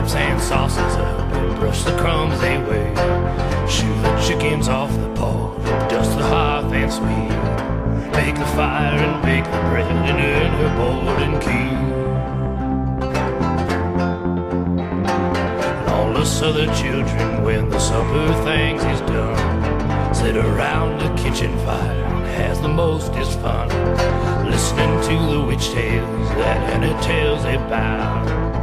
chips and sauces up and brush the crumbs they weigh. Shoo the chickens off the porch, dust the hearth and sweep. Make the fire and bake the bread and earn her board and keep. And all us other children, when the supper things is done, sit around the kitchen fire and has the mostest fun, listening to the witch tales that Anna tells about.